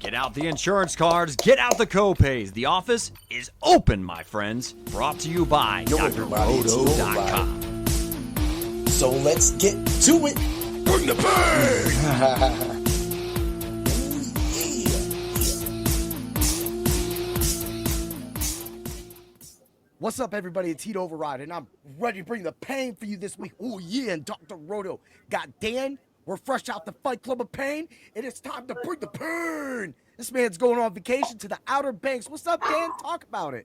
Get out the insurance cards, get out the co-pays. The office is open, my friends. Brought to you by drroto.com. So let's get to it. Bring the bang! What's up, everybody? It's Heat Override, and I'm ready to bring the pain for you this week. Oh, yeah, and Dr. Roto got Dan. We're fresh out the Fight Club of Pain, and it's time to bring the pain. This man's going on vacation to the Outer Banks. What's up, Dan? Talk about it.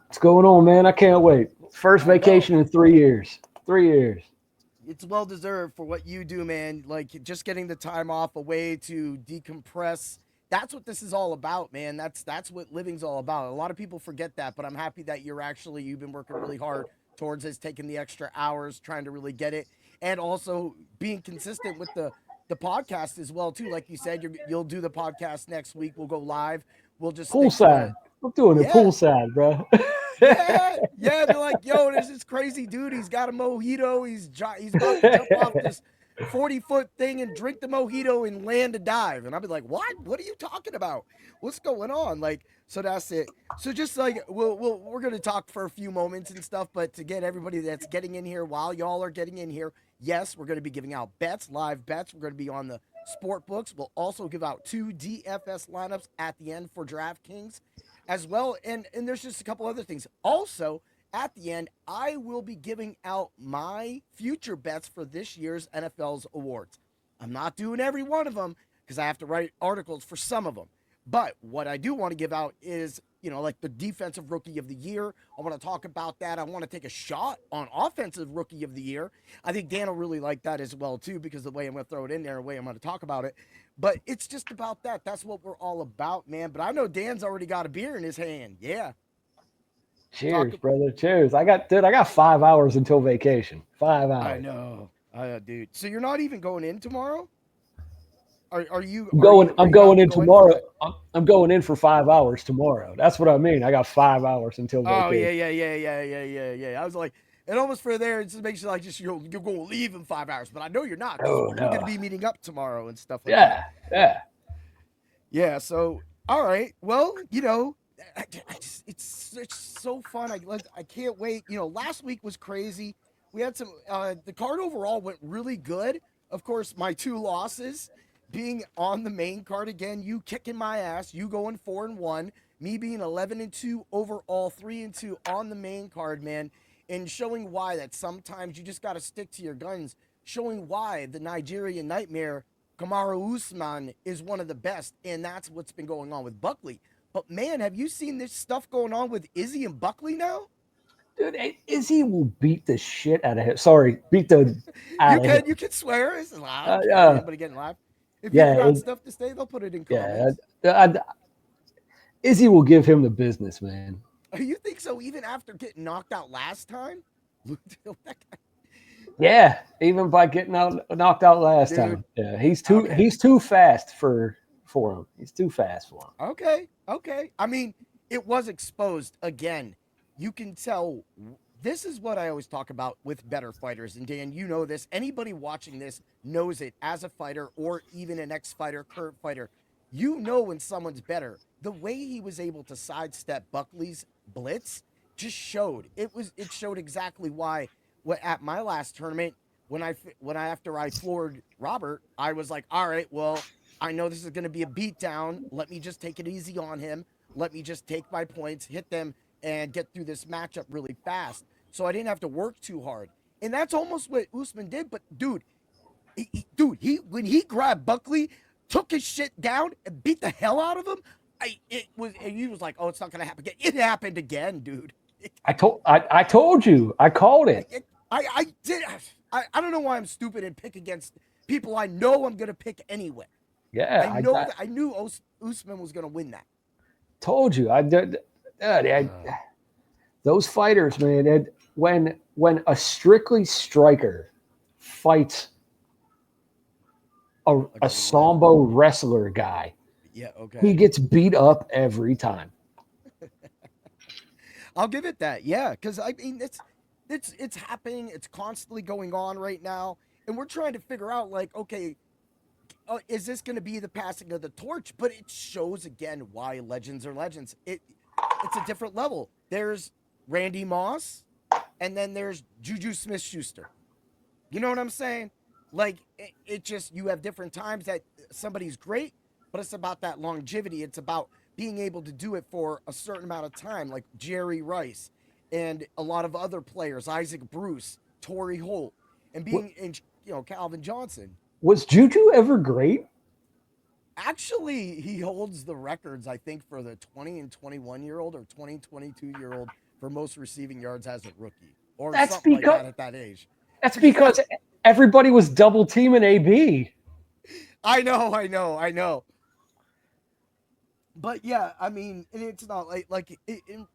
What's going on, man? I can't wait. First vacation in 3 years. 3 years. It's well-deserved for what you do, man. Like, just getting the time off, a way to decompress. That's what this is all about, man. That's what living's all about. A lot of people forget that, but I'm happy that you've been working really hard towards this, taking the extra hours, trying to really get it, and also being consistent with the podcast as well, too. Like you said, you'll do the podcast next week. We'll go live. We'll just poolside. I'm doing it poolside, bro. yeah. They're like, yo, there's this crazy dude. He's got a mojito. He's about to jump off this 40-foot thing and drink the mojito and land a dive. And I'll be like, what are you talking about? What's going on? Like, so that's it. So just like, we're going to talk for a few moments and stuff, but to get everybody that's getting in here while y'all are getting in here, yes, we're going to be giving out bets, live bets. We're going to be on the sport books. We'll also give out 2 DFS lineups at the end for DraftKings as well. And there's just a couple other things. Also, at the end, I will be giving out my future bets for this year's NFL's awards. I'm not doing every one of them because I have to write articles for some of them. But what I do want to give out is, like the defensive rookie of the year. I want to talk about that. I want to take a shot on offensive rookie of the year. I think Dan will really like that as well, too, because the way I'm going to throw it in there, the way I'm going to talk about it. But it's just about that. That's what we're all about, man. But I know Dan's already got a beer in his hand. Yeah. Cheers, brother. Cheers. I got 5 hours until vacation. 5 hours. I know. Dude. So you're not even going in tomorrow? Are you? I'm going in tomorrow. I'm going in for 5 hours tomorrow. That's what I mean. I got 5 hours until vacation. Oh, yeah. I was like, it almost for there, it just makes you like you're going to leave in 5 hours. But I know you're not. Oh, You're no. going to be meeting up tomorrow and stuff like that. Yeah. So, all right. Well, it's so fun. I can't wait. Last week was crazy. We had some. The card overall went really good. Of course, my 2 losses being on the main card again. You kicking my ass. You going 4-1. Me being 11-2 overall, 3-2 on the main card, man. And showing why that sometimes you just got to stick to your guns. Showing why the Nigerian Nightmare Kamaru Usman is one of the best, and that's what's been going on with Buckley. But, man, have you seen this stuff going on with Izzy and Buckley now? Dude, Izzy will beat the shit out of him. Sorry, beat the out of him. You can swear. This is loud. Anybody getting live? If you've got stuff to say, they'll put it in comments. Izzy will give him the business, man. You think so even after getting knocked out last time? Yeah, even by getting knocked out last time. Yeah, he's too fast for him. He's too fast for him. Okay. I mean, it was exposed again. You can tell. This is what I always talk about with better fighters. And Dan, you know this. Anybody watching this knows it as a fighter or even an ex-fighter, current fighter. You know when someone's better. The way he was able to sidestep Buckley's blitz just showed. It showed exactly why. At my last tournament, after I floored Robert, I was like, all right, well, I know this is going to be a beatdown. Let me just take it easy on him. Let me just take my points, hit them, and get through this matchup really fast. So I didn't have to work too hard. And that's almost what Usman did. But, dude, when he grabbed Buckley, took his shit down, and beat the hell out of him, he was like, oh, it's not going to happen again. It happened again, dude. I told you. I called it. I did. I don't know why I'm stupid and pick against people I know I'm going to pick anyway. Yeah. I knew Usman was going to win that. Told you. Those fighters, man, when a strictly striker fights a sambo wrestler guy, he gets beat up every time. I'll give it that, yeah, because I mean it's happening, it's constantly going on right now, and we're trying to figure out, like, okay, is this going to be the passing of the torch? But it shows again why legends are legends. It's a different level. There's Randy Moss, and then there's Juju Smith-Schuster. You know what I'm saying? Like it just, you have different times that somebody's great, but it's about that longevity. It's about being able to do it for a certain amount of time, like Jerry Rice and a lot of other players, Isaac Bruce, Torrey Holt, and Calvin Johnson. Was Juju ever great? Actually, he holds the records, I think, for the 20 and 21-year-old or 20, 22-year-old for most receiving yards as a rookie or something like that at that age. That's because everybody was double teaming AB. I know. But yeah, I mean, it's not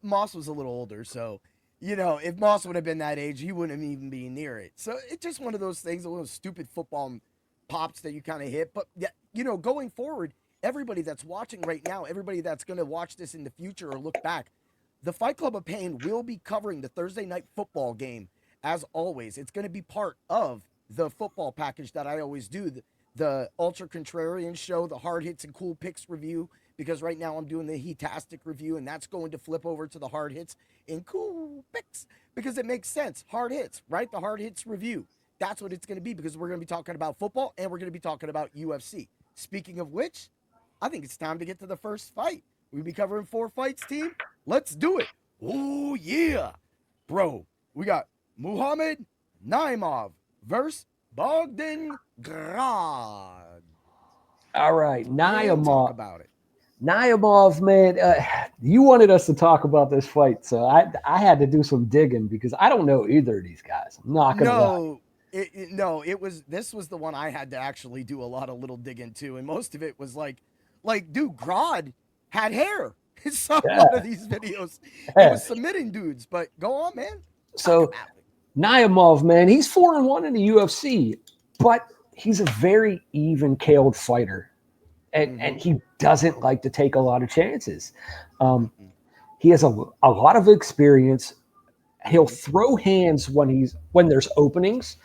Moss was a little older, so if Moss would have been that age, he wouldn't even be near it. So it's just one of those things, a little stupid football pops that you kind of hit. But yeah, going forward, everybody that's watching right now, everybody that's going to watch this in the future or look back, the Fight Club of Pain will be covering the Thursday night football game as always. It's going to be part of the football package that I always do, the Ultra Contrarian show, the Hard Hits and Cool Picks review, because right now I'm doing the Heatastic review, and that's going to flip over to the Hard Hits and Cool Picks because it makes sense. Hard Hits, right? The Hard Hits review. That's what it's going to be because we're going to be talking about football and we're going to be talking about UFC. Speaking of which, I think it's time to get to the first fight. We'll be covering 4 fights, team. Let's do it. Oh, yeah. Bro, we got Muhammad Naimov versus Bogdan Grad. All right, Naimov. Talk about it. Naimov, man, you wanted us to talk about this fight, so I had to do some digging because I don't know either of these guys. I'm not gonna lie. This was the one I had to actually do a lot of little digging to, and most of it was like, dude, Grad had hair in some one of these videos. He was submitting dudes, but go on, man. So Naimov, man, he's 4-1 in the UFC, but he's a very even-keeled fighter. And he doesn't like to take a lot of chances. He has a lot of experience. He'll throw hands when there's openings,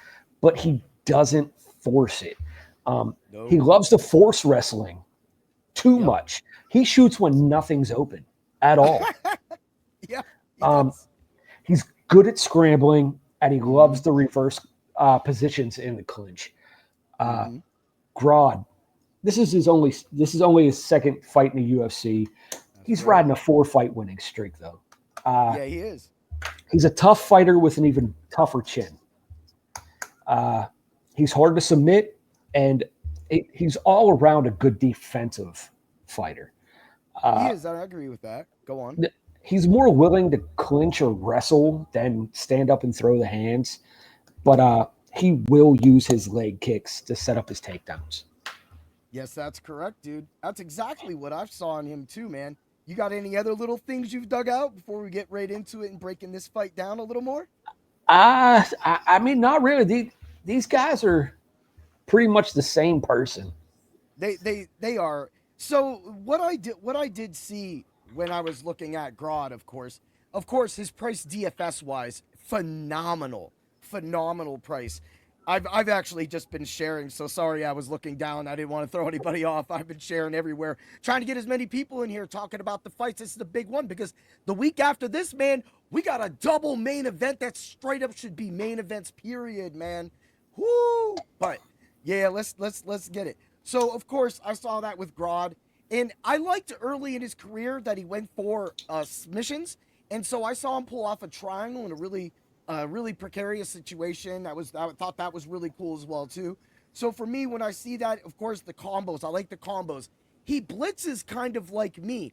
but he doesn't force it. He loves to force wrestling too much. He shoots when nothing's open at all. He's good at scrambling, and he loves the reverse positions in the clinch. Grad. This is only his second fight in the UFC. He's riding a 4-fight winning streak, though. Yeah, he is. He's a tough fighter with an even tougher chin. He's hard to submit, and he's all around a good defensive fighter. He is. I agree with that. Go on. He's more willing to clinch or wrestle than stand up and throw the hands, but he will use his leg kicks to set up his takedowns. Yes, that's correct, dude. That's exactly what I saw in him too, man. You got any other little things you've dug out before we get right into it and breaking this fight down a little more? I mean, not really. These guys are pretty much the same person. They are. So what I did see when I was looking at Grad, of course, his price DFS wise, phenomenal price. I've actually just been sharing, so sorry I was looking down. I didn't want to throw anybody off. I've been sharing everywhere, trying to get as many people in here talking about the fights. This is the big one because the week after this, man, we got a double main event that straight up should be main events, period, man. Woo! But yeah, let's get it. So of course I saw that with Grad, and I liked early in his career that he went for submissions, and so I saw him pull off a triangle in a really precarious situation. I thought that was really cool as well too. So for me, when I see that, of course, the combos, I like the combos. He blitzes kind of like me.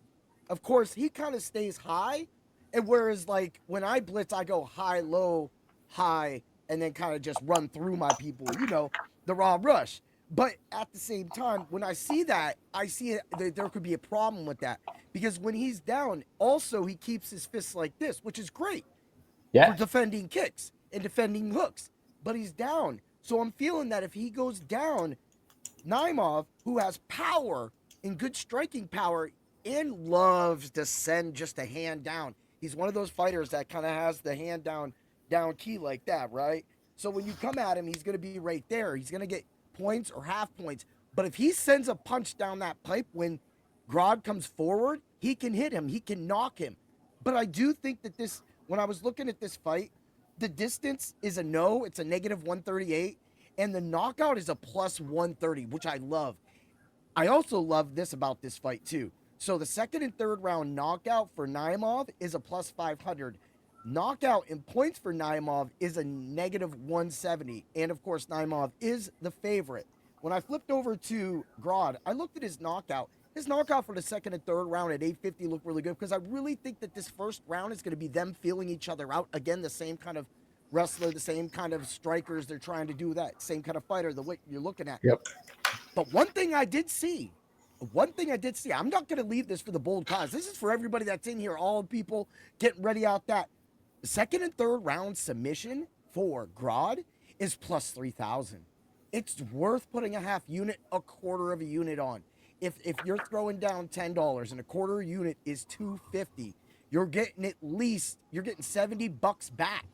Of course, he kind of stays high, and whereas like when I blitz, I go high, low, high, and then kind of just run through my people, the raw rush. But at the same time, when I see that, I see that there could be a problem with that because when he's down, also he keeps his fists like this, which is great. For defending kicks and defending hooks, but he's down. So I'm feeling that if he goes down, Naimov, who has power and good striking power and loves to send just a hand down. He's one of those fighters that kind of has the hand down key like that, right? So when you come at him, he's going to be right there. He's going to get points or half points But if he sends a punch down that pipe when Grodd comes forward, he can hit him. He can knock him. But I do think that when I was looking at this fight, the distance is a no. It's a negative 138. And the knockout is a plus 130, which I love. I also love this about this fight, too. So the second and third round knockout for Naimov is a plus 500. Knockout in points for Naimov is a negative 170. And, of course, Naimov is the favorite. When I flipped over to Grodd, I looked at his knockout. His knockout for the second and third round at 850 looked really good because I really think that this first round is going to be them feeling each other out. Again, the same kind of wrestler, the same kind of strikers they're trying to do that. Same kind of fighter, the way you're looking at. Yep. But one thing I did see, I'm not going to leave this for the bold cause. This is for everybody that's in here, all people getting ready out that. The second and third round submission for Grodd is plus 3,000. It's worth putting a half unit, a quarter of a unit on. If you're throwing down $10 and a quarter unit is $250, you're getting $70 back.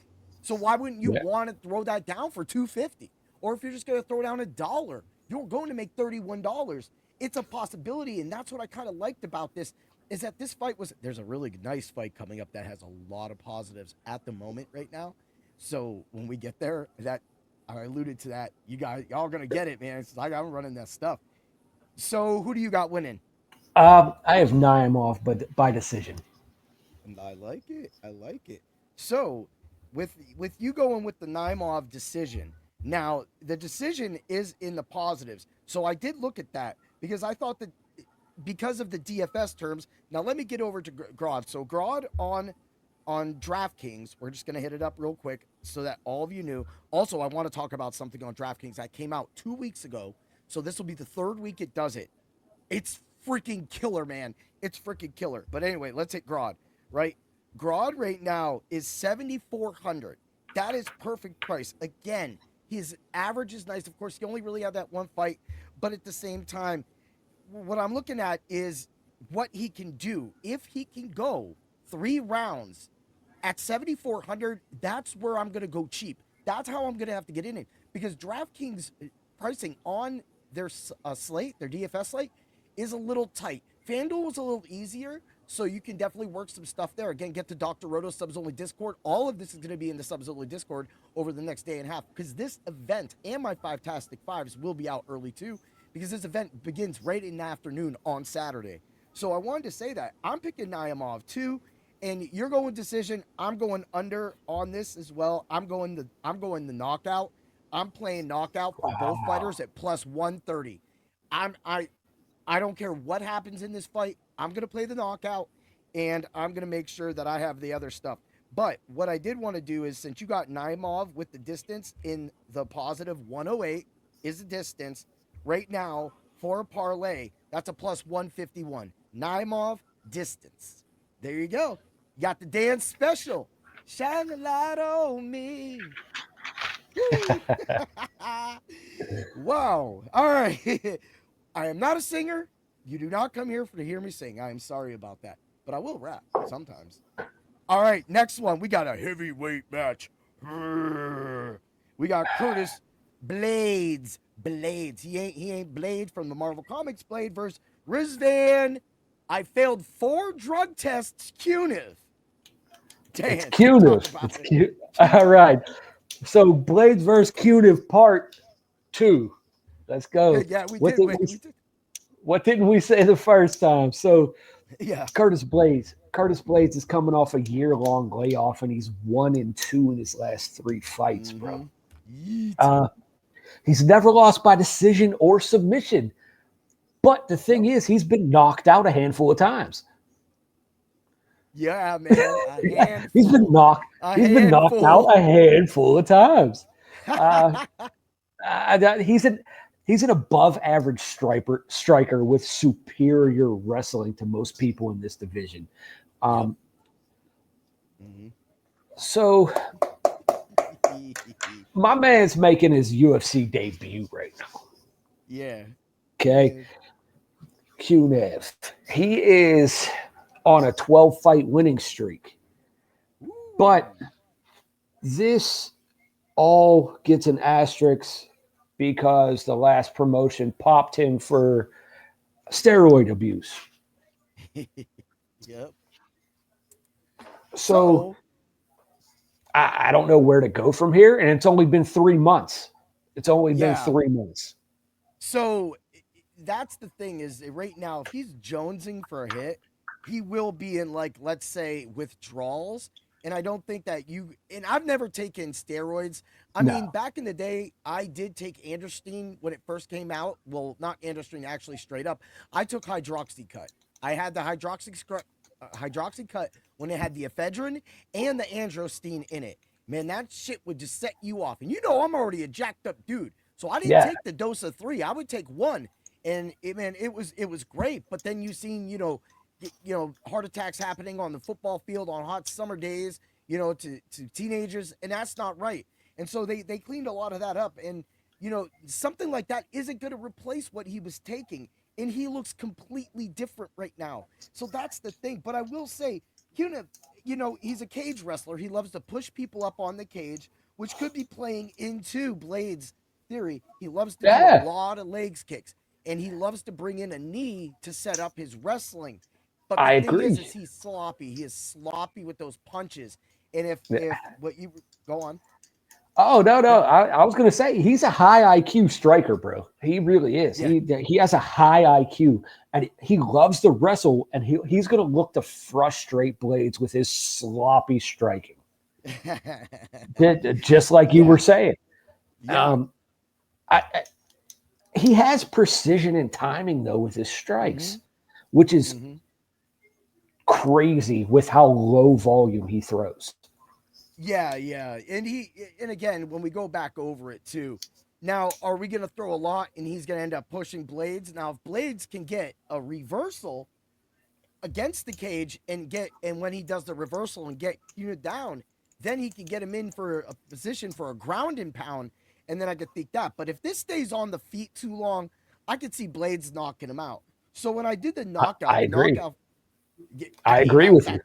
So why wouldn't you want to throw that down for $250? Or if you're just going to throw down $1, you're going to make $31. It's a possibility, and that's what I kind of liked about this, is that this fight there's a really nice fight coming up that has a lot of positives at the moment right now. So when we get there, I alluded to that. Y'all gonna get it, man. It's like I'm running that stuff. So who do you got winning? I have Naimov, but by decision. And I like it. So with you going with the Naimov decision, now the decision is in the positives. So I did look at that because I thought that because of the DFS terms. Now let me get over to Grodd. So Grodd on DraftKings, we're just going to hit it up real quick so that all of you knew. Also, I want to talk about something on DraftKings that came out 2 weeks ago. So this will be the third week it does it. It's freaking killer, man. It's freaking killer. But anyway, let's hit Grodd, right? Grodd right now is 7,400. That is perfect price. Again, his average is nice. Of course, he only really had that one fight. But at the same time, what I'm looking at is what he can do. If he can go 3 rounds at 7,400, that's where I'm going to go cheap. That's how I'm going to have to get in it, because DraftKings pricing on their slate, their DFS slate, is a little tight. FanDuel was a little easier, so you can definitely work some stuff there. Again, get to Dr. Roto's Subs Only Discord. All of this is going to be in the Subs Only Discord over the next day and a half, because this event and my Five-tastic Fives will be out early too, because this event begins right in the afternoon on Saturday. So I wanted to say that I'm picking Naimov too. And you're going decision. I'm going under on this as well. I'm going the knockout. I'm playing knockout for both fighters at plus 130. I don't care what happens in this fight. I'm going to play the knockout, and I'm going to make sure that I have the other stuff. But what I did want to do is, since you got Naimov with the distance in the positive 108 is the distance right now for a parlay, that's a plus 151. Naimov distance. There you go. You got the dance special. Shine a light on me. Wow. All right. I am not a singer. You do not come here to hear me sing. I am sorry about that. But I will rap sometimes. All right. Next one. We got a heavyweight match. We got Curtis Blades. He ain't Blade from the Marvel Comics. Blade versus Rizvan. I failed 4 drug tests. Cuniv. It's Cuniv. It's cute. All right. So Blades versus Cuniv part 2. Let's go. Yeah, we did. What didn't we say the first time? So yeah, Curtis Blades is coming off a year-long layoff, and he's 1-2 in his last 3 fights, bro. He's never lost by decision or submission. But the thing is, he's been knocked out a handful of times. Yeah, man. He's been knocked out a handful of times. He's an above average striker with superior wrestling to most people in this division. So my man's making his UFC debut right now. Yeah. Okay. Cuniv. He is on a 12-fight winning streak. But this all gets an asterisk because the last promotion popped him for steroid abuse. Yep. So I don't know where to go from here. And it's only been 3 months. It's only been 3 months. So that's the thing is right now, if he's jonesing for a hit, he will be in, like, let's say, withdrawals. And I don't think that and I've never taken steroids. I mean, back in the day, I did take androstenedione when it first came out. Well, not androstenedione, actually, straight up. I took hydroxycut. I had the hydroxycut when it had the ephedrine and the androstenedione in it. Man, that shit would just set you off. And I'm already a jacked up dude. So I didn't take the dose of 3. I would take 1. And it was great. But then you seen, heart attacks happening on the football field on hot summer days, to teenagers, and that's not right. And so they cleaned a lot of that up. And, something like that isn't going to replace what he was taking. And he looks completely different right now. So that's the thing. But I will say, he's a cage wrestler. He loves to push people up on the cage, which could be playing into Blade's theory. He loves to do a lot of legs kicks. And he loves to bring in a knee to set up his wrestling. But the thing is he's sloppy. He is sloppy with those punches. And if what you go on. Oh, no. I was going to say he's a high IQ striker, bro. He really is. Yeah. He has a high IQ, and he loves to wrestle, and he's going to look to frustrate Blades with his sloppy striking. Just like you were saying. Yeah. He has precision and timing, though, with his strikes, which is crazy with how low volume he throws. Yeah. And again, when we go back over it, too, now, are we going to throw a lot and he's going to end up pushing Blades? Now, if Blades can get a reversal against the cage and when he does the reversal and get unit down, then he can get him in for a position for a ground and pound. And then I could think that. But if this stays on the feet too long, I could see Blades knocking him out. So when I did the knockout, I agree. I agree with you.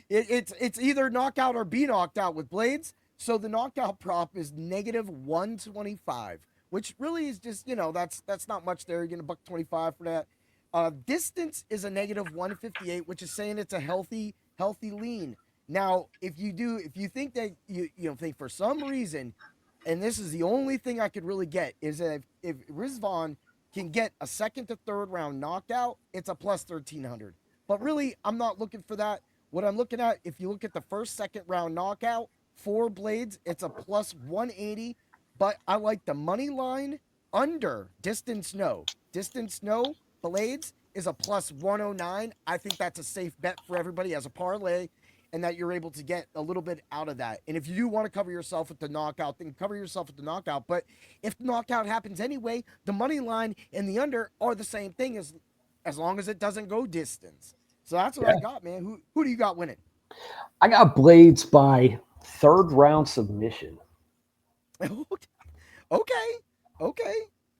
It's either knockout or be knocked out with Blades. So the knockout prop is -125, which really is just, that's not much there. You're going to $125 for that. Distance is a -158, which is saying it's a healthy lean. Now, if you think that you think for some reason, and this is the only thing I could really get, is that if Rizvan can get a second to third round knockout, it's a +1,300. But really, I'm not looking for that. What I'm looking at, if you look at the first, second round knockout for Blades, it's a +180. But I like the money line under. Distance no. Blades is a +109. I think that's a safe bet for everybody as a parlay, and that you're able to get a little bit out of that. And if you do want to cover yourself with the knockout, then cover yourself with the knockout. But if the knockout happens anyway, the money line and the under are the same thing as long as it doesn't go distance. So that's what I got, man. Who do you got winning? I got Blades by third round submission. Okay.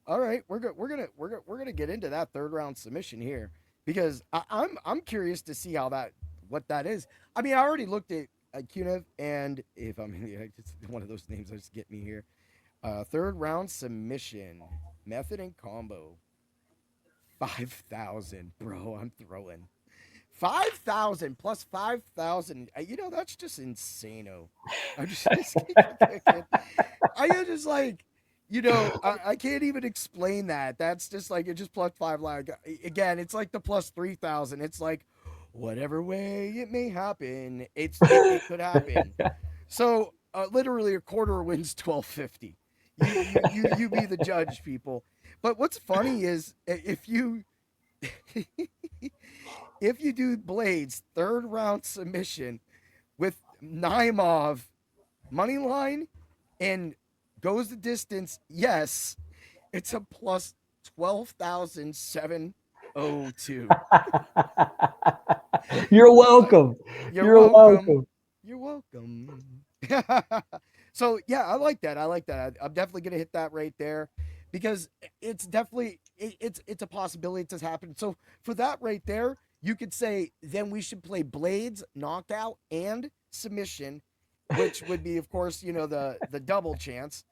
All right, we're gonna get into that third round submission here because I'm curious to see what that is. I mean, I already looked at Kunev, and if it's one of those names that just get me here. Third round submission method and combo. 5,000, bro. I'm throwing 5,000 plus 5,000. That's just insane-o. I'm just I am just like, I can't even explain that. That's just like, it just plus 5. Like, again, it's like the plus 3,000. It's like, whatever way it may happen, it could happen. So literally a quarter wins 1,250. You be the judge, people. But what's funny is if you do Blades third round submission with Naimov money line and goes the distance, yes, it's a plus 12,702. You're welcome. You're welcome. You're welcome. So yeah, I like that. I'm definitely gonna hit that right there because it's definitely it's a possibility to happen. So for that right there, you could say then we should play Blades, knockout, and submission, which would be, of course, the double chance.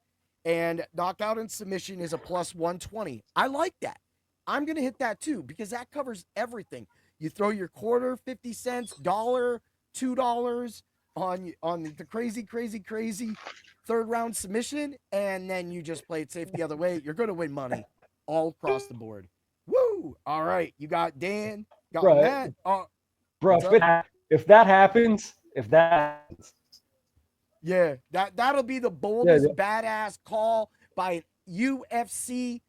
and knockout and submission is a plus 120. I like that. I'm going to hit that too because that covers everything. You throw your quarter, 50 cents, dollar, $2 on the crazy third round submission, and then you just play it safe the other way. You're going to win money all across the board. Woo! All right, you got Dan, got Bro, Matt. bro, if that happens, yeah, that'll be the boldest badass call by UFC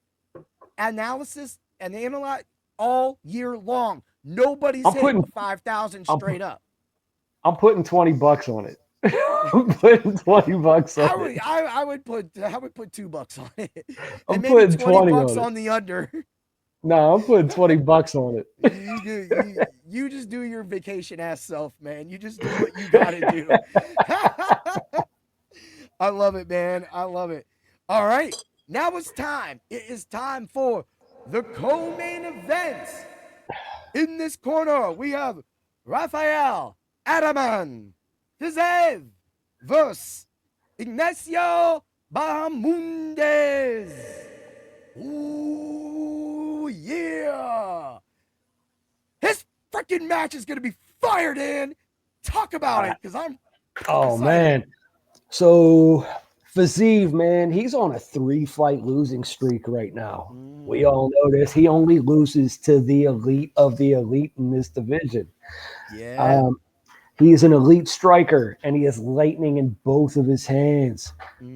analysis and analyze all year long. Nobody's hitting 5,000 straight up. I'm putting $20 on it. I'm putting $20 on it. I would put $2 on it. I'm putting $20 on the under. No, I'm putting $20 on it. You just do your vacation ass self, man. You just do what you gotta do. I love it, man. I love it. All right, now it's time. It is time for the co-main events. In this corner, we have Rafael Adaman Fizev versus Ignacio Bahamundes. Ooh, yeah. His freaking match is going to be fired in. Talk about it, because I'm excited. Man. So, Fizev, man, he's on a 3-fight losing streak right now. We all know this. He only loses to the elite of the elite in this division. Yeah. He is an elite striker, and he has lightning in both of his hands.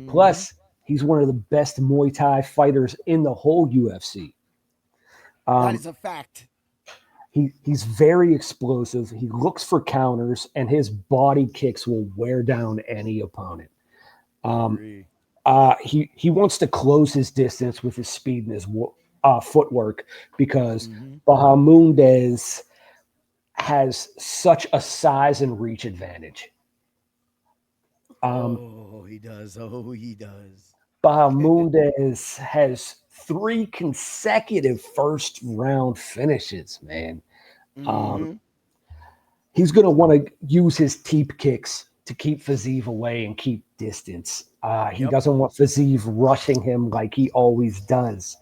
Plus, he's one of the best Muay Thai fighters in the whole UFC. That is a fact. He's very explosive. He looks for counters, and his body kicks will wear down any opponent. He wants to close his distance with his speed and his footwork because Bahamundes has such a size and reach advantage. He does. He does. Bahamundes has 3 consecutive first-round finishes, man. He's going to want to use his teep kicks to keep Fizev away and keep distance. He doesn't want Fizev rushing him like he always does.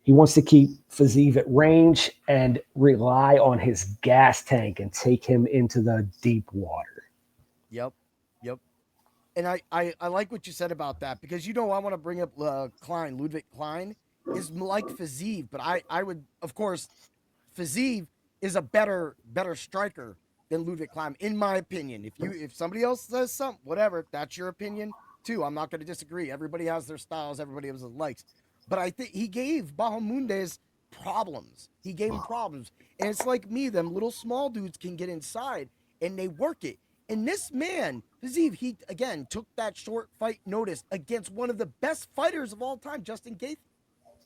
He wants to keep Fizev at range and rely on his gas tank and take him into the deep water. Yep. And I like what you said about that because, I want to bring up Ludwig Klein is like Fizev, but I would, of course, Fizev is a better striker than Ludwig Klein, in my opinion. If somebody else says something, whatever, that's your opinion too. I'm not going to disagree. Everybody has their styles. Everybody has their likes. But I think he gave Bahamundes problems. He gave him problems. And it's like me, them little small dudes can get inside and they work it. And this man, Fizev, he, again, took that short fight notice against one of the best fighters of all time, Justin Gaethje.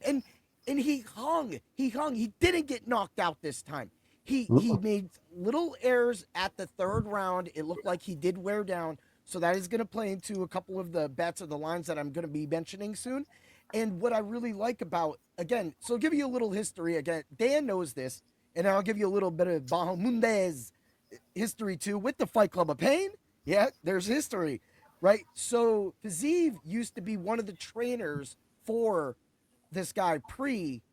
And he hung. He didn't get knocked out this time. He made little errors at the third round. It looked like he did wear down. So that is going to play into a couple of the bets or the lines that I'm going to be mentioning soon. And what I really like about, again, so I'll give you a little history. Again, Dan knows this, and I'll give you a little bit of Bahamundes history too with the Fight Club of Pain. Yeah, there's history, right? So Fizev used to be one of the trainers for this guy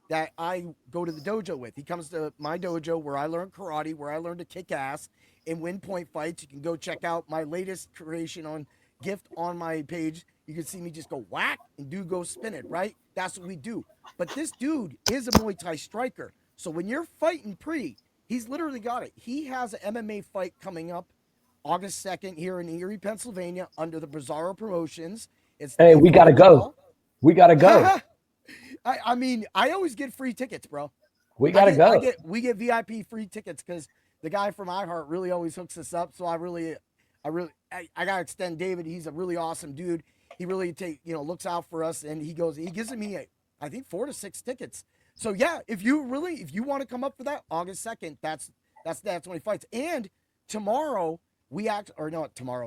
that I go to the dojo with. He comes to my dojo where I learn karate, where I learn to kick ass and win point fights. You can go check out my latest creation on gift on my page. You can see me just go whack and dude go spin it, right? That's what we do. But this dude is a Muay Thai striker. So when you're fighting he's literally got it. He has an MMA fight coming up August 2nd here in Erie, Pennsylvania under the Bizarro Promotions. Hey, we got to go. We got to go. I mean, I always get free tickets, bro. We got to go. We get VIP free tickets because the guy from iHeart really always hooks us up. So I got to extend David. He's a really awesome dude. He really looks out for us, and he gives me, I think 4 to 6 tickets. So yeah, if you want to come up for that August 2nd, that's when he fights. And tomorrow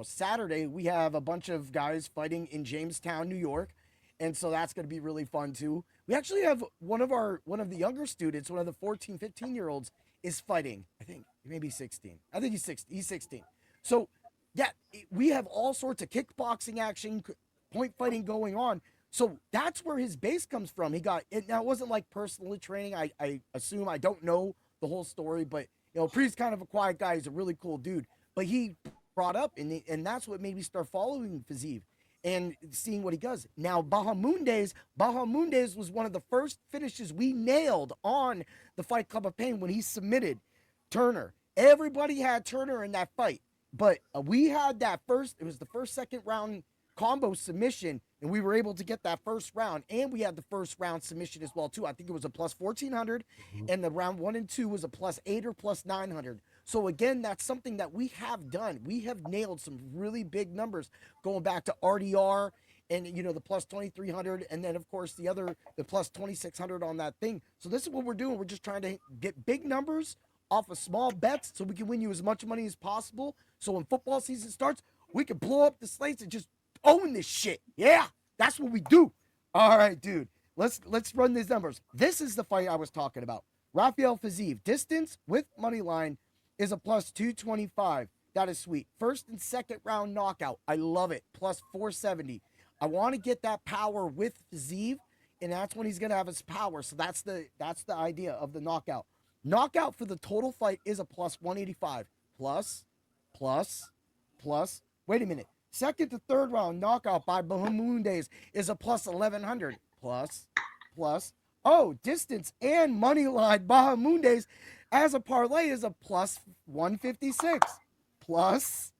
Saturday, we have a bunch of guys fighting in Jamestown, New York. And so that's going to be really fun too. We actually have one of the younger students, one of the 14, 15-year-olds is fighting. I think maybe 16. I think he's 16. So yeah, we have all sorts of kickboxing action, point fighting going on. So that's where his base comes from. He got it. Now, it wasn't like personal training. I assume, I don't know the whole story, but Pre's kind of a quiet guy. He's a really cool dude. But he brought up, and that's what made me start following Fiziev and seeing what he does. Now, Bahamundes was one of the first finishes we nailed on the Fight Club of Pain when he submitted Turner. Everybody had Turner in that fight, but we had that first. It was the second round combo submission, and we were able to get that first round, and we had the first round submission as well too. I think it was a plus 1400, and the round 1 and 2 was a plus 8 or plus 900. So again, that's something that we have done. We have nailed some really big numbers going back to RDR and the plus 2300, and then of course the plus 2600 on that thing. So this is what we're doing. We're just trying to get big numbers off of small bets so we can win you as much money as possible. So when football season starts, we can blow up the slates and just own this shit. Yeah, that's what we do. All right, dude. Let's run these numbers. This is the fight I was talking about. Rafael Fiziev, distance with money line is a plus 225. That is sweet. First and second round knockout. I love it. Plus 470. I want to get that power with Fiziev, and that's when he's gonna have his power. So that's the idea of the knockout. Knockout for the total fight is a plus 185. Plus. Wait a minute. Second to third round knockout by Bahamundes is a plus 1100. Plus. Oh, distance and money line Bahamundes as a parlay is a plus 156. Plus,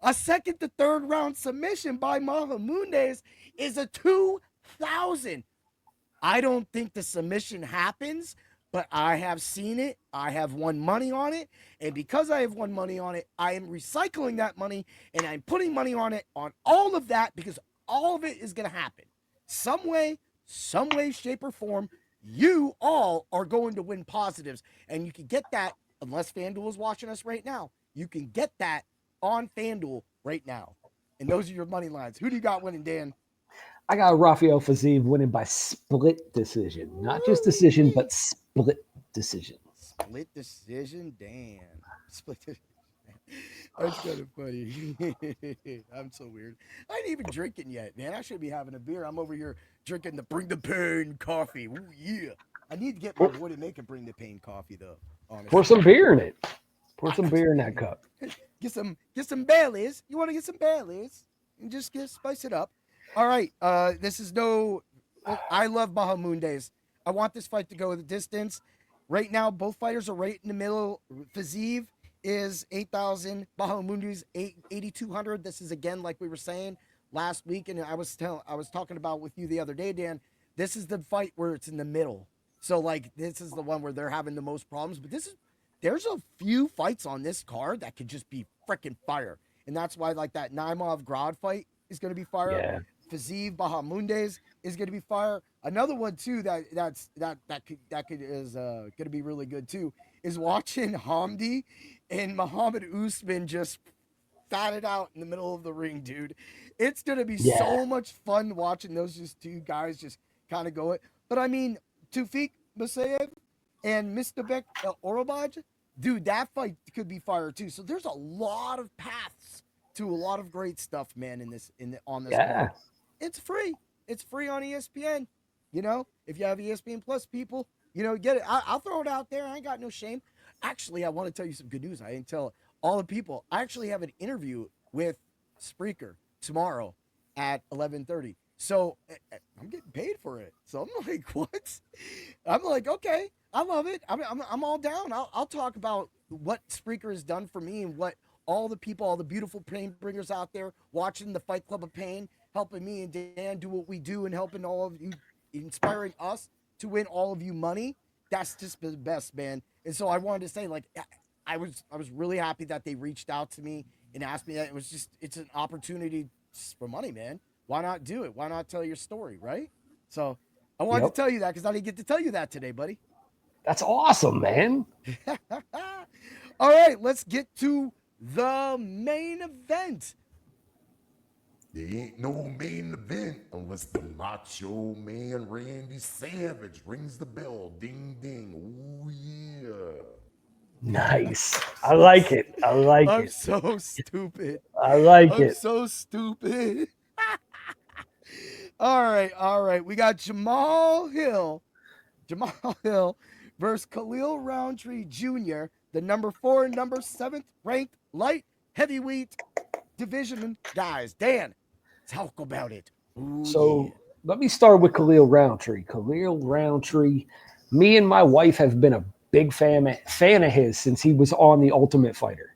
a second to third round submission by Bahamundes is a 2000. I don't think the submission happens, but I have seen it. I have won money on it. And because I have won money on it, I am recycling that money and I'm putting money on it, on all of that, because all of it is going to happen. Some way, shape, or form, you all are going to win positives. And you can get that, unless FanDuel is watching us right now, you can get that on FanDuel right now. And those are your money lines. Who do you got winning, Dan? I got Rafael Fiziev winning by split decision. Not just decision, but split decision. Split decision? Damn. Split decision. That's kind of funny. I'm so weird. I ain't even drinking yet, man. I should be having a beer. I'm over here drinking the Bring the Pain coffee. Ooh, yeah. I need to get my boy to make a Bring the Pain coffee, though. Honestly. Pour some beer in it. Pour some beer in that cup. Get some Baileys. You want to get some Baileys? And just spice it up. All right. This is I love Bahamundes. I want this fight to go the distance. Right now, both fighters are right in the middle. Fiziev is 8,000. Bahamundes 8,200. This is again like we were saying last week, and I was talking about with you the other day, Dan. This is the fight where it's in the middle. So like this is the one where they're having the most problems. But there's a few fights on this card that could just be freaking fire, and that's why like that Naimov Grod fight is going to be fire. Yeah. Fiziev Bahamundes is going to be fire. Another one too that is going to be really good too is watching Hamdi and Muhammad Usman just fat it out in the middle of the ring, dude. It's going to be so much fun watching those just two guys just kind of go it. But I mean, Tufik Musayev and Mistabek Orobaj, dude, that fight could be fire too. So there's a lot of paths to a lot of great stuff, man, on this card. It's free. It's free on ESPN. If you have ESPN Plus, people, get it. I'll throw it out there. I ain't got no shame. Actually, I want to tell you some good news. I didn't tell all the people. I actually have an interview with Spreaker tomorrow at 11:30. So I'm getting paid for it. So I'm like, what? I'm like, okay, I love it. I'm all down. I'll talk about what Spreaker has done for me and what all the people, all the beautiful pain bringers out there watching the Fight Club of Pain, helping me and Dan do what we do and helping all of you, inspiring us to win all of you money. That's just the best, man. And so I wanted to say, like, I was really happy that they reached out to me and asked me that. It's an opportunity for money, man. Why not do it? Why not tell your story, right? So I wanted to tell you that because I didn't get to tell you that today, buddy. That's awesome, man. All right, let's get to the main event. There ain't no main event unless the Macho Man Randy Savage rings the bell. Ding, ding. Ooh, yeah. Nice. I like it. I'm so stupid. I like it. I'm so stupid. All right. We got Jamal Hill versus Khalil Roundtree Jr., the number 4 and number 7th ranked light heavyweight division guys. Dan, talk about it. Ooh, So yeah. let me start with Khalil Roundtree. Khalil Roundtree, me and my wife have been a big fan of his since he was on The Ultimate Fighter.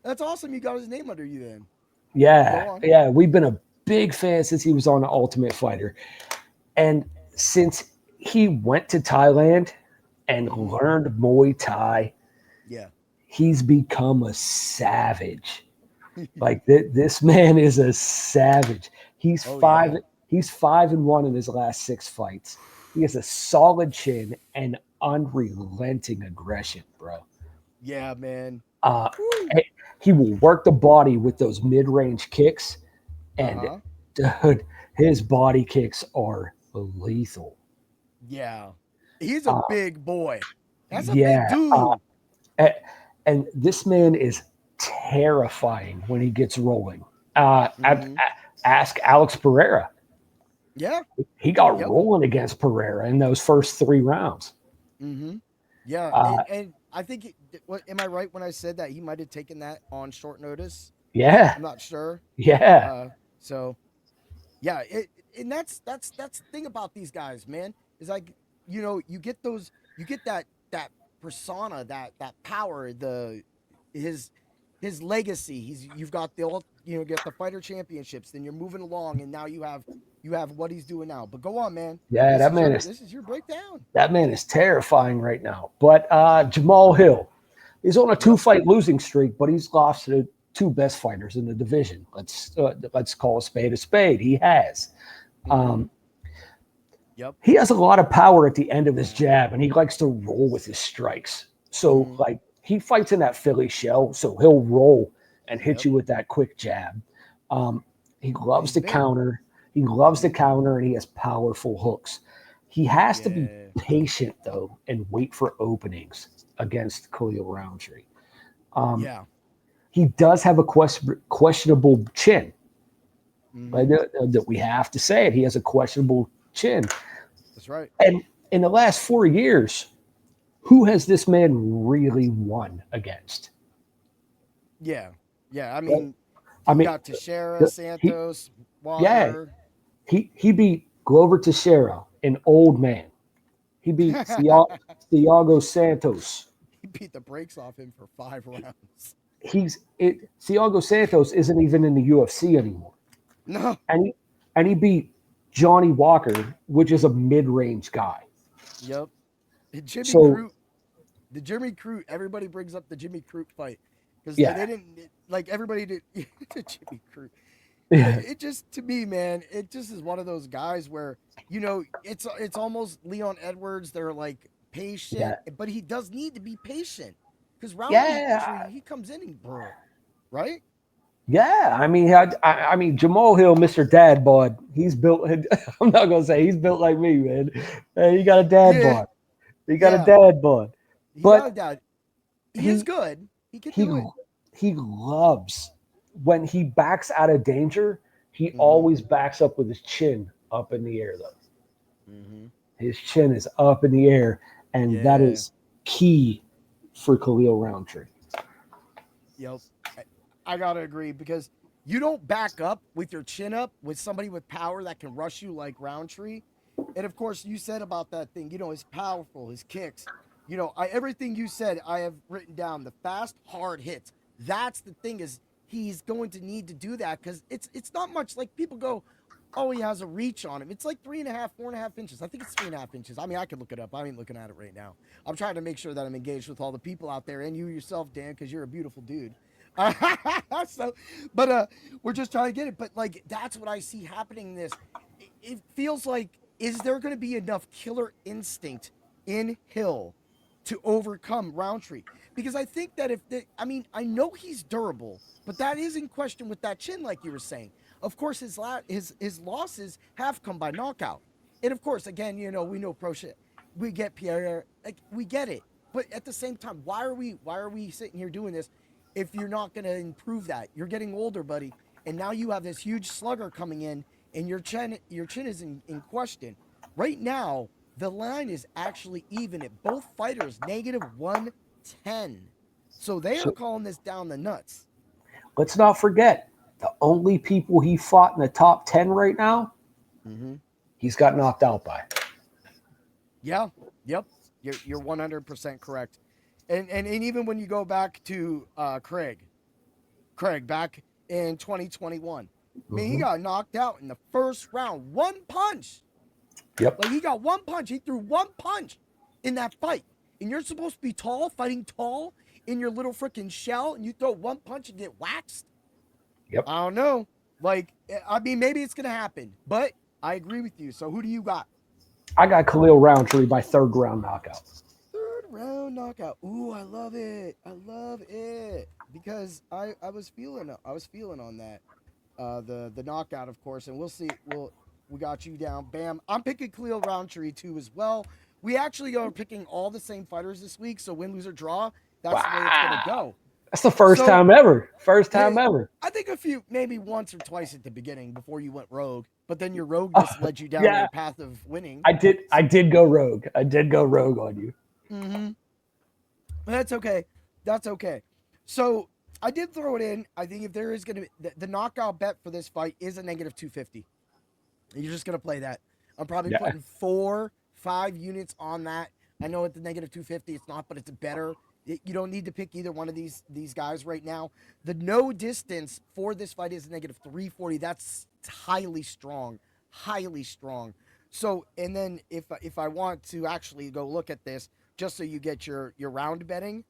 That's awesome. You got his name under you then. Go Yeah, on. yeah, we've been a big fan since he was on The Ultimate Fighter. And since he went to Thailand and learned Muay Thai, Yeah. he's become a savage. Like this man is a savage. He's Oh, five. yeah. He's 5-1 in his last 6 fights. He has a solid chin and unrelenting aggression, bro. Yeah, man. Uh, Woo. he will work the body with those mid-range kicks, and Uh-huh. dude, his body kicks are lethal. Yeah. He's a Uh, big boy. That's a big yeah, dude. a- and this man is terrifying when he gets rolling. Ask Alex Pereira. Yeah. He got Yep. rolling against Pereira in those first 3 rounds. Yeah. Uh, And I think, what am I right when I said that he might have taken that on short notice? Yeah, I'm not sure. yeah, So yeah, and that's the thing about these guys, man. Is like, you get that persona, that power, his his legacy. You've got get the fighter championships, then you're moving along, and now you have what he's doing now. But go on, man. yeah. This is your breakdown. That man is terrifying right now. But Jamal Hill, he's on a 2-fight losing streak, but he's lost to the 2 best fighters in the division. Let's call a spade a spade. He has. Yep. He has a lot of power at the end of his jab, and he likes to roll with his strikes. So, like, he fights in that Philly shell, so he'll roll and hit you with that quick jab. He loves to counter. He loves to counter, and he has powerful hooks. He has to be patient, though, and wait for openings against Khalil Roundtree. Yeah. He does have a questionable chin. That we have to say it. He has a questionable chin. That's right. And in the last 4 years, who has this man really won against? Yeah. Yeah. I mean, I you um, got Teixeira, Santos, Wilder. Yeah, he beat Glover Teixeira, an old man. He beat Thiago Santos. He beat the brakes off him for 5 rounds. Thiago Santos isn't even in the UFC anymore. No. And he beat Johnny Walker, which is a mid-range guy. Yep. The Jimmy Crute, everybody brings up the Jimmy Crute fight because they didn't, like, everybody did the Jimmy Crute. It just, to me, man, it just is one of those guys where, it's almost Leon Edwards. They're like patient, but he does need to be patient because Roundtree, he comes in and right? Yeah, I mean, Jamal Hill, Mr. Dad Bod, he's built. I'm not gonna say he's built like me, man. He got a dad bod. He got a dad bod. But he is good. He can do it. He loves when he backs out of danger. He always backs up with his chin up in the air, though. His chin is up in the air, and that is key for Khalil Roundtree. Yep. I gotta agree because you don't back up with your chin up with somebody with power that can rush you like Roundtree. And of course, you said about that thing, his powerful, his kicks. Everything you said, I have written down. The fast, hard hits. That's the thing, is he's going to need to do that because it's not much. Like, people go, oh, he has a reach on him. It's like 3.5, 4.5 inches. I think it's 3.5 inches. I mean, I could look it up. I ain't looking at it right now. I'm trying to make sure that I'm engaged with all the people out there and you yourself, Dan, because you're a beautiful dude. We're just trying to get it. But, like, that's what I see happening in this. It feels like, is there going to be enough killer instinct in Hill to overcome Roundtree? Because I think that I know he's durable, but that is in question with that chin, like you were saying. Of course, his losses have come by knockout. And of course, again, we know pro shit. We get Pierre, like, we get it. But at the same time, why are we sitting here doing this if you're not going to improve that? You're getting older, buddy. And now you have this huge slugger coming in, and your chin is in question. Right now, the line is actually even at both fighters -110. So they are So calling this down the nuts. let's not forget the only people he fought in the top 10 right now, he's got knocked out by. Yeah. Yep. You're 100% correct. And even when you go back to Craig back in 2021, I mean, he got knocked out in the first round. One punch. Yep. Like, he got one punch. He threw one punch in that fight. And you're supposed to be tall, fighting tall in your little freaking shell, and you throw one punch and get waxed? Yep. I don't know. Like, I mean, maybe it's going to happen, but I agree with you. So who do you got? I got Khalil Roundtree by third round knockout. Third round knockout. Ooh, I love it. I love it. Because I was feeling on that. The knockout, of course, and we'll see. We got you down. Bam. I'm picking Khalil Roundtree too as well. We actually are picking all the same fighters this week, so win, lose, or draw, that's the way it's gonna go. That's the first time ever. First time ever. I think maybe once or twice at the beginning before you went rogue, but then your rogue just led you down the path of winning. I did go rogue. I did go rogue on you. Mm-hmm. That's okay. That's okay. So I did throw it in. I think if there is going to be the knockout bet for this fight is a -250. You're just going to play that. I'm probably putting 4-5 units on that. I know at the -250 it's not, but it's better. You don't need to pick either one of these guys right now. The no distance for this fight is a -340. That's highly strong. Highly strong. So, and then if I want to actually go look at this, just so you get your round betting,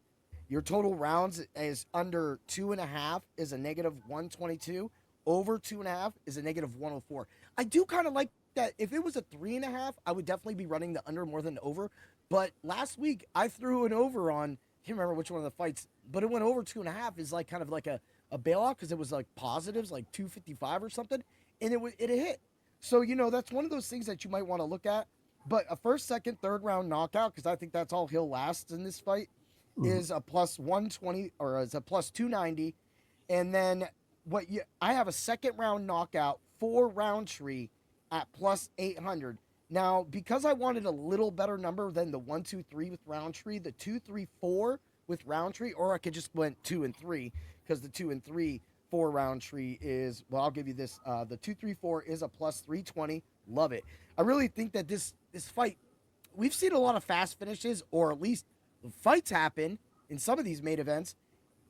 your total rounds is under 2.5 is a -122. Over 2.5 is a -104. I do kind of like that. If it was a 3.5, I would definitely be running the under more than the over. But last week I threw an over on, I can't remember which one of the fights, but it went over 2.5 is like kind of like a bailout because it was like positives, like 255 or something, and it hit. So, that's one of those things that you might want to look at. But a first, second, third round knockout, because I think that's all he'll last in this fight, is a +120 or is a +290. And then I have a second round knockout for Roundtree at +800. Now, because I wanted a little better number than the 1, 2, 3 with Roundtree, the 2, 3, 4 with Roundtree, or I could just went 2 and 3 because the 2 and 3 for Roundtree is, well, I'll give you this. The 2, 3, 4 is a +320. Love it. I really think that this fight, we've seen a lot of fast finishes, or at least fights happen in some of these main events.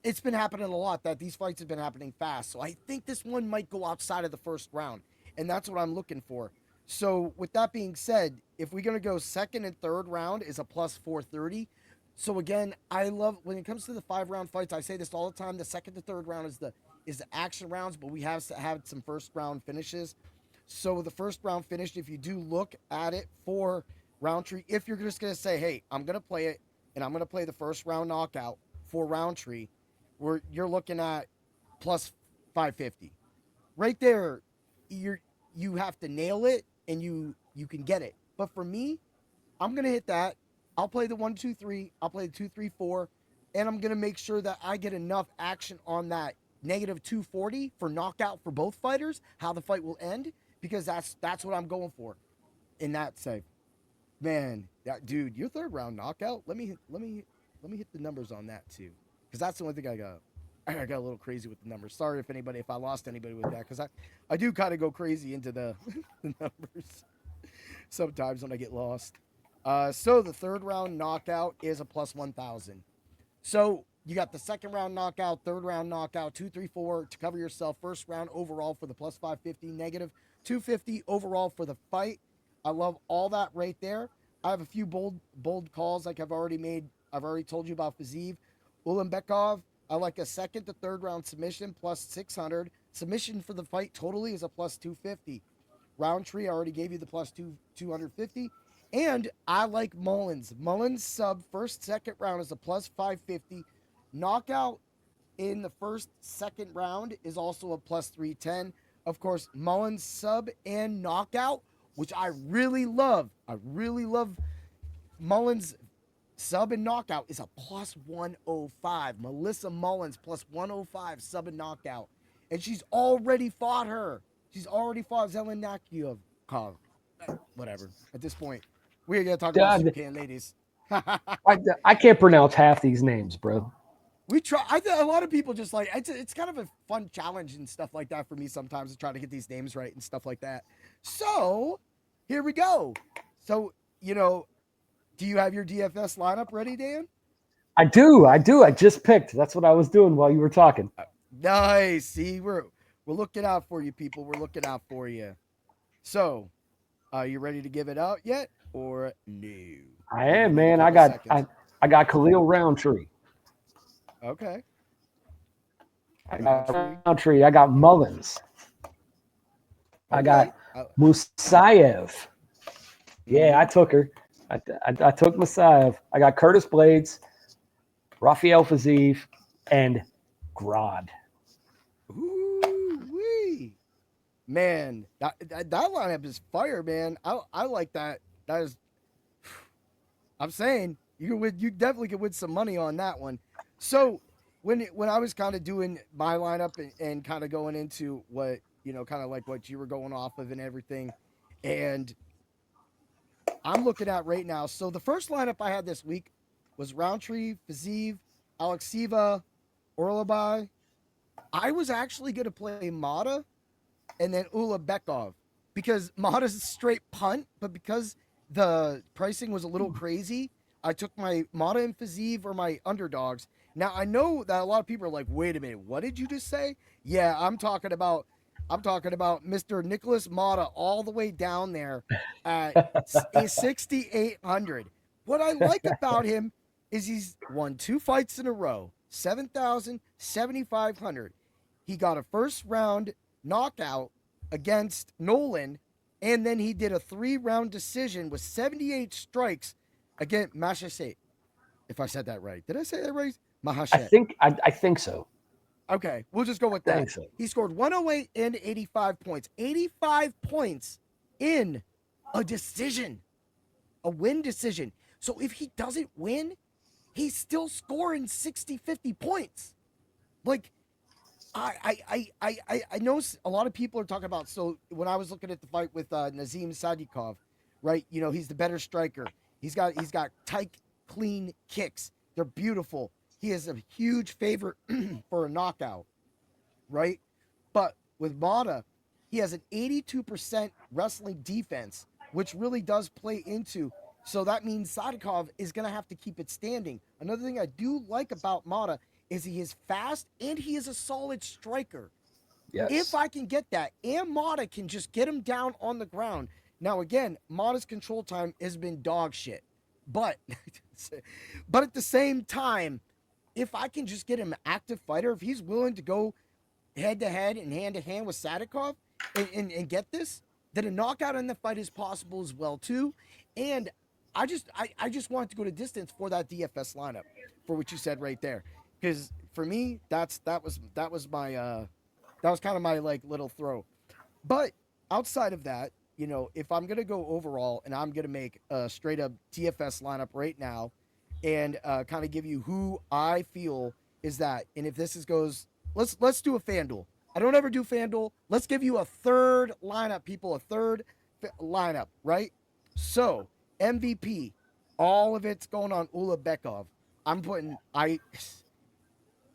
It's been happening a lot that these fights have been happening fast. So I think this one might go outside of the first round, and that's what I'm looking for. So with that being said, if we're going to go second and third round is a +430. So again, I love when it comes to the 5-round fights, I say this all the time, the second to third round is the action rounds, but we have had some first round finishes. So the first round finish, if you do look at it for Roundtree, if you're just going to say, hey, I'm going to play it, and I'm going to play the first round knockout for Roundtree, where you're looking at +550. Right there, you have to nail it, and you can get it. But for me, I'm going to hit that. I'll play the 1, 2, 3. I'll play the 2, 3, 4. And I'm going to make sure that I get enough action on that -240 for knockout for both fighters, how the fight will end, because that's what I'm going for in that save. Man, dude, your third round knockout, let me hit the numbers on that too, because that's the only thing I got a little crazy with the numbers. Sorry if I lost anybody with that, because I do kind of go crazy into the numbers sometimes when I get lost. So the third round knockout is a +1000. So you got the second round knockout, third round knockout, 2, 3, 4 to cover yourself. First round overall for the +550, -250 overall for the fight. I love all that right there. I have a few bold calls like I've already made. I've already told you about Fazeev. Ulanbekov, I like a second to third round submission +600. Submission for the fight totally is a +250. Roundtree, I already gave you the +250. And I like Mullins. Mullins sub first, second round is a +550. Knockout in the first, second round is also a +310. Of course, Mullins sub and knockout, which I really love. I really love Mullins sub and knockout is a +105. Melissa Mullins +105 sub and knockout. And she's already fought her. She's already fought Zeleniakov. Whatever. At this point, we're gonna talk about Spokane ladies. I can't pronounce half these names, bro. We try. A lot of people just like it's kind of a fun challenge and stuff like that for me sometimes to try to get these names right and stuff like that. So here we go. So do you have your DFS lineup ready, Dan? I do. I just picked. That's what I was doing while you were talking. Nice. See, we're looking out for you, people. We're looking out for you. So, are you ready to give it out yet, or no? I am, man. I got Khalil Roundtree. Okay. I got Roundtree. I got Mullins. I got Musayev. Yeah, I took her. I took Musayev. I got Curtis Blades, Rafael Fiziev, and Grod. Ooh-wee. Man, that lineup is fire, man. I like that. That is, I'm saying you definitely could win some money on that one. So when I was kind of doing my lineup and kind of going into what kind of like what you were going off of and everything, and I'm looking at right now. So the first lineup I had this week was Roundtree, Fiziev, Alexieva, Orlabai. I was actually going to play Mata and then Ulabekov because Mata's a straight punt, but because the pricing was a little crazy, I took my Mata and Fiziev or my underdogs. Now I know that a lot of people are like, "Wait a minute, what did you just say?" Yeah, I'm talking about Mr. Nicholas Mata all the way down there at 6,800. What I like about him is he's won 2 fights in a row, 7,000, 7,500. He got a first round knockout against Nolan, and then he did a 3-round decision with 78 strikes against Mahashet. If I said that right. Did I say that right? Mahashet. I think so. Okay, we'll just go with that. So. He scored 108 and 85 points. 85 points in a decision. A win decision. So if he doesn't win, he's still scoring 60, 50 points. Like, I know a lot of people are talking about, so when I was looking at the fight with Nazim Sadikov, right, he's the better striker. He's got tight, clean kicks. They're beautiful. He is a huge favorite for a knockout, right? But with Mata, he has an 82% wrestling defense, which really does play into. So that means Sadikov is going to have to keep it standing. Another thing I do like about Mata is he is fast and he is a solid striker. Yes. If I can get that, and Mata can just get him down on the ground. Now, again, Mata's control time has been dog shit. But at the same time, if I can just get him an active fighter, if he's willing to go head-to-head and hand-to-hand with Sadikov and get this, then a knockout in the fight is possible as well, too. And I just wanted to go to distance for that DFS lineup, for what you said right there. Because for me, that was kind of my like little throw. But outside of that, if I'm gonna go overall and I'm gonna make a straight up DFS lineup right now, and kind of give you who I feel is that, and if this goes, let's do a FanDuel. I don't ever do FanDuel. Let's give you a third lineup, people, a third lineup, right? So MVP, all of it's going on Ulabekov.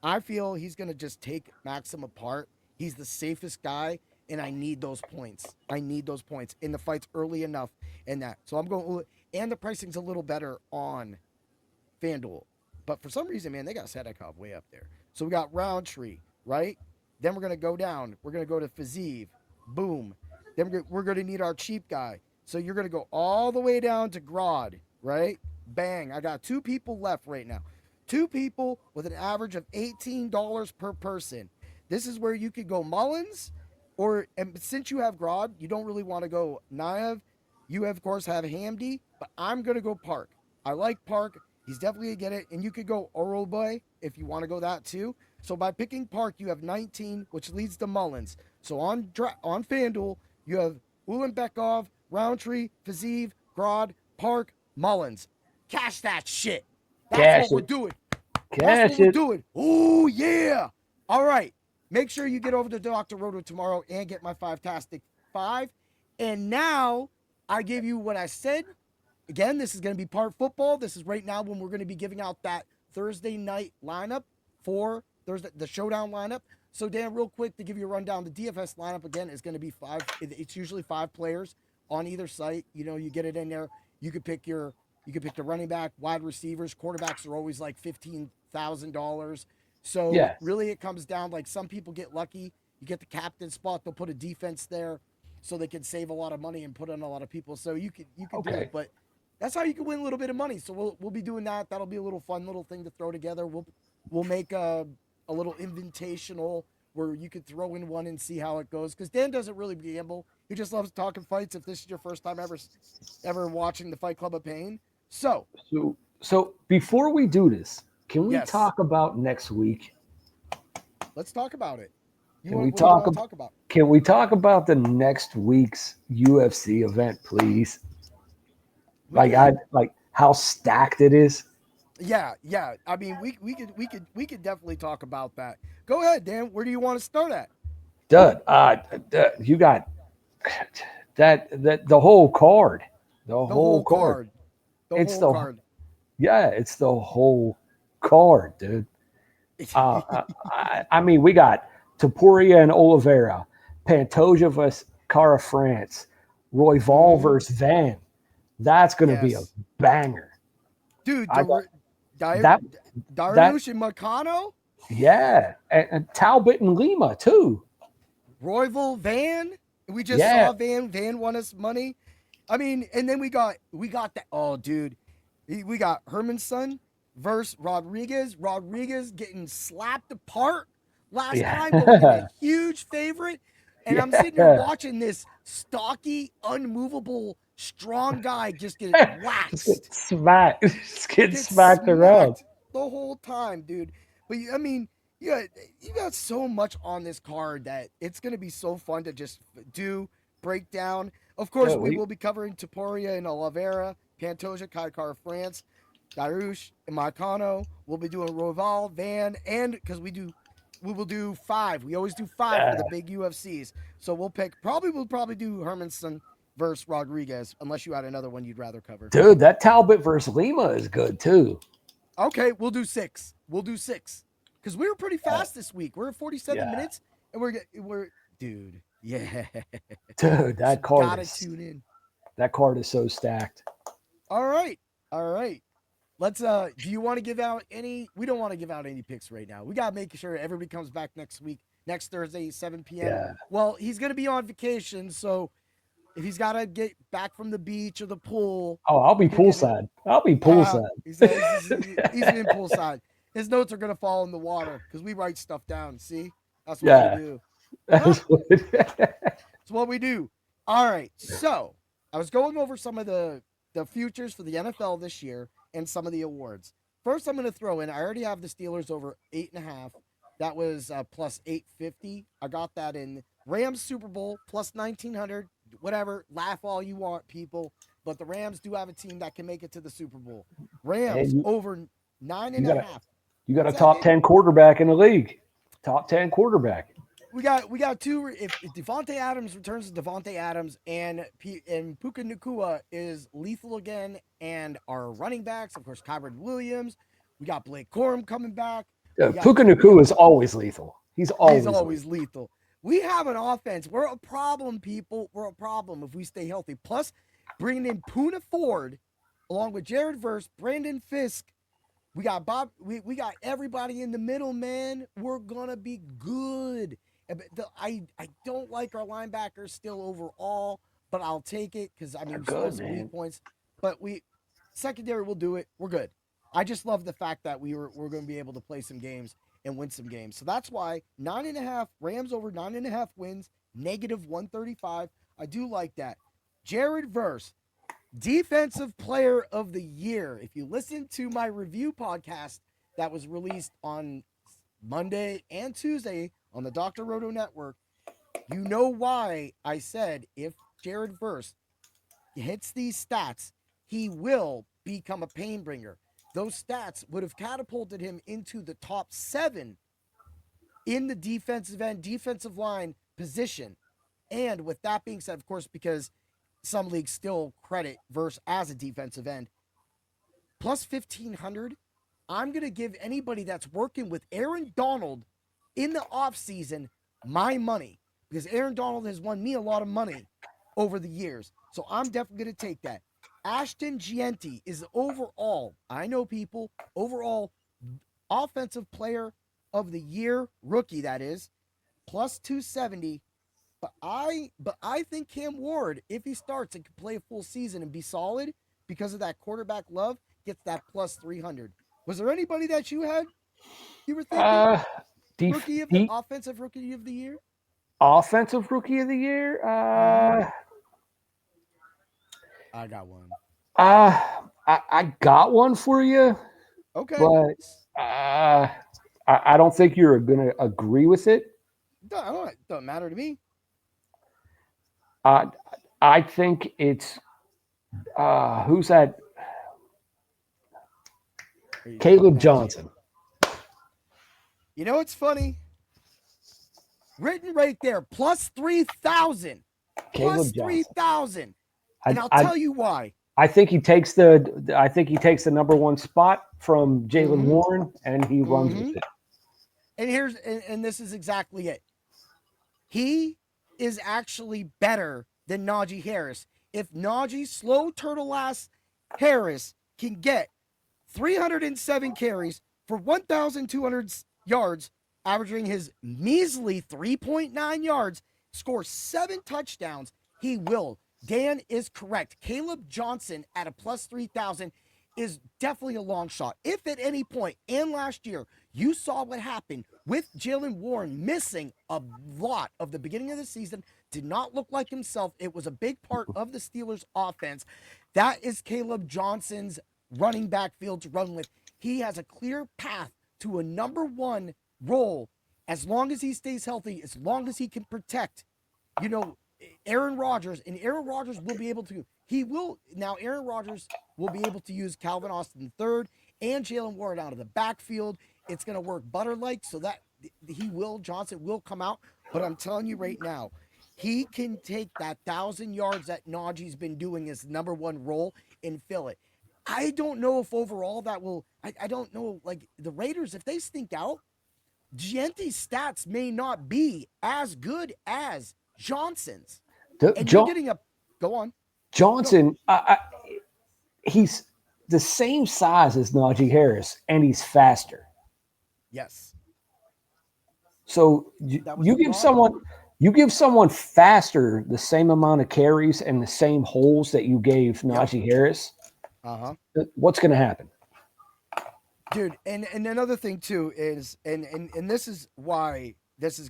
I feel he's going to just take Maxim apart. He's the safest guy, and I need those points. In the fight's early enough in that. So I'm going, and the pricing's a little better on FanDuel. But for some reason, man, they got Sadikov way up there. So we got Roundtree, right? Then we're going to go down. We're going to go to Fiziev. Boom. Then we're going to need our cheap guy. So you're going to go all the way down to Grod, right? Bang. I got 2 people left right now. 2 people with an average of $18 per person. This is where you could go Mullins, and since you have Grod, you don't really want to go Naev. You, of course, have Hamdi, but I'm going to go Park. I like Park. He's definitely going to get it. And you could go Orolboy if you want to go that too. So by picking Park, you have 19, which leads to Mullins. So on FanDuel, you have Ulanbekov, Roundtree, Fiziev, Grod, Park, Mullins. Cash that shit. That's what we're doing. That's what we're doing. Oh, yeah. All right. Make sure you get over to Dr. Roto tomorrow and get my Five-tastic 5. And now I give you what I said. Again, this is going to be part football. This is right now when we're going to be giving out that Thursday night lineup for Thursday, the showdown lineup. So, Dan, real quick to give you a rundown, the DFS lineup, again, is going to be 5. It's usually 5 players on either site. You know, you get it in there. You could pick the running back, wide receivers. Quarterbacks are always like $15,000. So Yes. really it comes down, like some people get lucky. You get the captain spot. They'll put a defense there so they can save a lot of money and put in a lot of people. So you can do Okay. it, but that's how you can win a little bit of money. So we'll be doing that. That'll be a little fun little thing to throw together. We'll make a little invitational where you could throw in one and see how it goes. Because Dan doesn't really gamble. He just loves talking fights. If this is your first time ever watching the Fight Club of Pain. So before we do this, can we Yes. talk about next week? let's talk about it. Can we What do you talk wanna talk about? Can we talk about the next week's UFC event, please? Like how stacked it is. Yeah. I mean, we could definitely talk about that. Go ahead, Dan. Where do you want to start at? Dude, you got that the whole card. The whole card. It's the- card. Yeah, it's the whole card, dude. I mean, we got Topuria and Oliveira, Pantoja vs. Cara France, Royval versus Van. That's going to be a Yes. banger. Dude, I got- Dariush and Makano, Yeah, and Talbot and Lima, too. Royval, Van. We just Yeah. saw Van won us money. I mean, and then we got that. Oh, dude, we got Hermanson versus Rodriguez. Rodriguez getting slapped apart last Yeah. time, going in a huge favorite. And I'm sitting here Yeah. watching this stocky, unmovable, strong guy just get Just waxed. get smacked. Just get Get smacked around. smacked the whole time, dude. But I mean, you got so much on this card that it's gonna be so fun to just break down. Of course, Yeah, we will be covering Topuria and Oliveira, Pantoja, Kaikar, France, Dariush, and Marcano. We'll be doing Roval, Van, and because we will do 5. We always do 5 for the big UFCs. So we'll probably do Hermanson versus Rodriguez, unless you had another one you'd rather cover. Dude, that Talbot versus Lima is good, too. Okay, we'll do 6. Because we were pretty fast this week. We're at 47 minutes, and we're dude, yeah. Dude, that Gotta tune in. That card is so stacked. All right. Let's do you want to give out any? We don't want to give out any picks right now. We gotta make sure everybody comes back next Thursday, 7 p.m. Yeah. Well, he's gonna be on vacation, so if he's gotta get back from the beach or the pool. Oh, I'll be poolside. He's in poolside. His notes are gonna fall in the water because we write stuff down. See, that's what we do. That's That's what we do. All right. So I was going over some of the futures for the NFL this year and some of the awards. First, I'm going to throw in. I already have the Steelers over 8.5. That was plus 850. I got that in. Rams Super Bowl plus 1900. Whatever. Laugh all you want, people. But the Rams do have a team that can make it to the Super Bowl. Rams over 9.5. You got a top 10 quarterback in the league. Top 10 quarterback. We got 2. If Devontae Adams returns to Devontae Adams and Puka Nacua is lethal again, and our running backs, of course, Kyron Williams. We got Blake Corum coming back. Puka Nacua is always lethal. He's always lethal. We have an offense. We're a problem, people. We're a problem if we stay healthy. Plus, bringing in Poona Ford along with Jared Verse, Brandon Fisk. We got Bob. We got everybody in the middle, man. We're gonna be good. I don't like our linebackers still overall, but I'll take it because I mean, good, some man. weak points. But secondary will do it. We're good. I just love the fact that we're going to be able to play some games and win some games. So that's why 9.5 Rams over 9.5 wins, negative 135. I do like that. Jared Verse, Defensive Player of the Year. If you listen to my review podcast that was released on Monday and Tuesday on the Dr. Roto Network, you know why I said if Jared Verse hits these stats, he will become a pain bringer. Those stats would have catapulted him into the top 7 in the defensive end, defensive line position. And with that being said, of course, because some leagues still credit Verse as a defensive end, plus 1,500, I'm going to give anybody that's working with Aaron Donald in the offseason my money, because Aaron Donald has won me a lot of money over the years. So I'm definitely going to take that. Ashton Gianti is overall, I know people, overall offensive player of the year, rookie that is, plus 270. But I think Cam Ward, if he starts and can play a full season and be solid because of that quarterback love, gets that plus 300. Was there anybody that you were thinking? Offensive rookie of the year? Offensive rookie of the year? I got one. I got one for you. Okay. But I don't think you're going to agree with it. Don't matter to me. I think it's who's that? Caleb Johnson. You know, it's funny. Written right there, plus 3,000. Plus 3,000. And I'll tell you why. I think he takes the number one spot from Jalen Warren, and he runs with it. And this is exactly it. He is actually better than Najee Harris. If Najee, slow turtle ass Harris, can get 307 carries for 1,200 yards, averaging his measly 3.9 yards, score 7 touchdowns, he will. Dan is correct. Caleb Johnson at a plus 3,000 is definitely a long shot. If at any point, and last year, you saw what happened with Jalen Warren missing a lot of the beginning of the season, did not look like himself. It was a big part of the Steelers' offense. That is Caleb Johnson's running back field to run with. He has a clear path to a number one role as long as he stays healthy, as long as he can protect, Aaron Rodgers, and Aaron Rodgers will be able to, Aaron Rodgers will be able to use Calvin Austin III and Jalen Warren out of the backfield. It's going to work butter-like so that Johnson will come out. But I'm telling you right now, he can take that 1,000 yards that Najee's been doing as number one role and fill it. I don't know if overall that will, I don't know, like the Raiders, if they stink out, Gianti's stats may not be as good as Johnson's. You're getting go on. Johnson, he's the same size as Najee Harris, and he's faster. Yes. So you give someone faster the same amount of carries and the same holes that you gave Najee Harris. What's going to happen? Dude, and another thing too is, and this is why this is